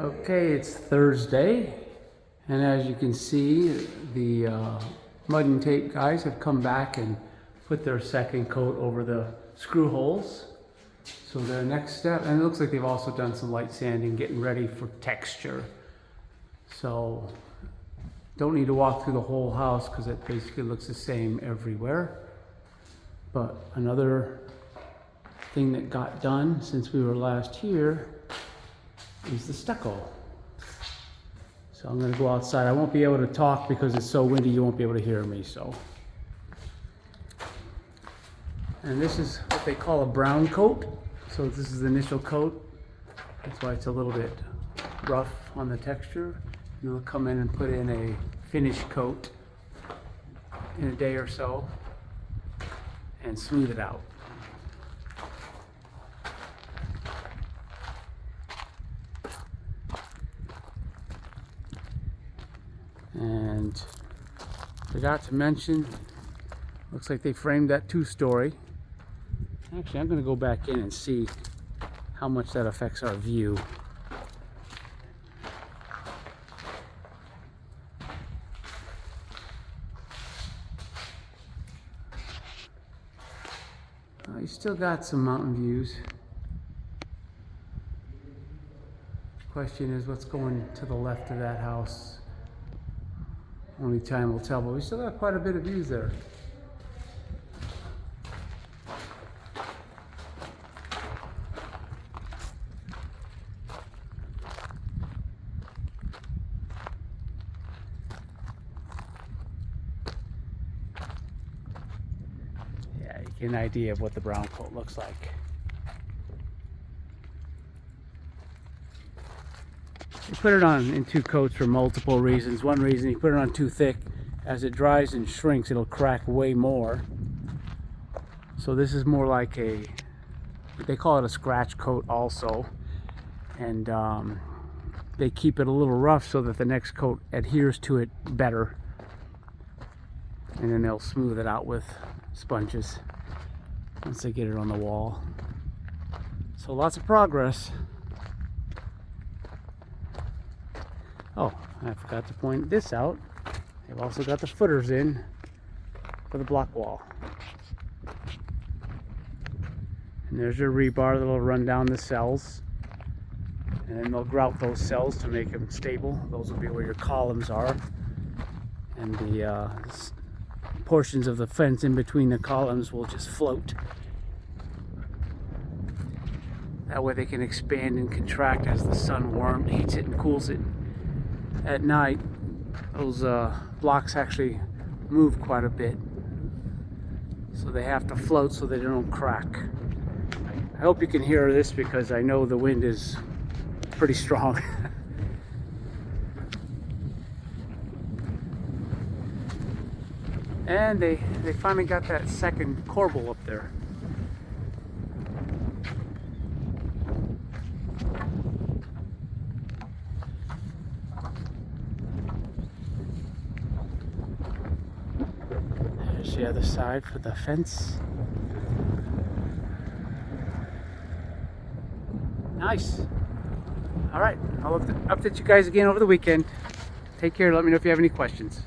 Okay, it's Thursday, and as you can see, the mud and tape guys have come back and put their second coat over the screw holes. So their next step, and it looks like they've also done some light sanding, getting ready for texture. So don't need to walk through the whole house because it basically looks the same everywhere. But another thing that got done since we were last here is the stucco. So I'm going to go outside. I won't be able to talk because it's so windy you won't be able to hear me. And this is what they call a brown coat. So this is the initial coat. That's why it's a little bit rough on the texture. And they'll come in and put in a finish coat in a day or so and smooth it out. And forgot to mention, looks like they framed that 2-story. Actually, I'm going to go back in and see how much that affects our view. You still got some mountain views. Question is, what's going to the left of that house? Only time will tell, but we still got quite a bit of views there. Yeah, you get an idea of what the brown coat looks like. You put it on in 2 coats for multiple reasons. One reason, you put it on too thick. As it dries and shrinks, it'll crack way more. So this is more like they call it a scratch coat also. And they keep it a little rough so that the next coat adheres to it better. And then they'll smooth it out with sponges once they get it on the wall. So lots of progress. Oh, I forgot to point this out. They've also got the footers in for the block wall. And there's your rebar that'll run down the cells. And then they'll grout those cells to make them stable. Those will be where your columns are. And the portions of the fence in between the columns will just float. That way they can expand and contract as the sun heats it and cools it. At night, those blocks actually move quite a bit, so they have to float so they don't crack. I hope you can hear this because I know the wind is pretty strong. And they finally got that second corbel up there. There's the other side for the fence. Nice. All right, I'll update you guys again over the weekend. Take care. Let me know if you have any questions.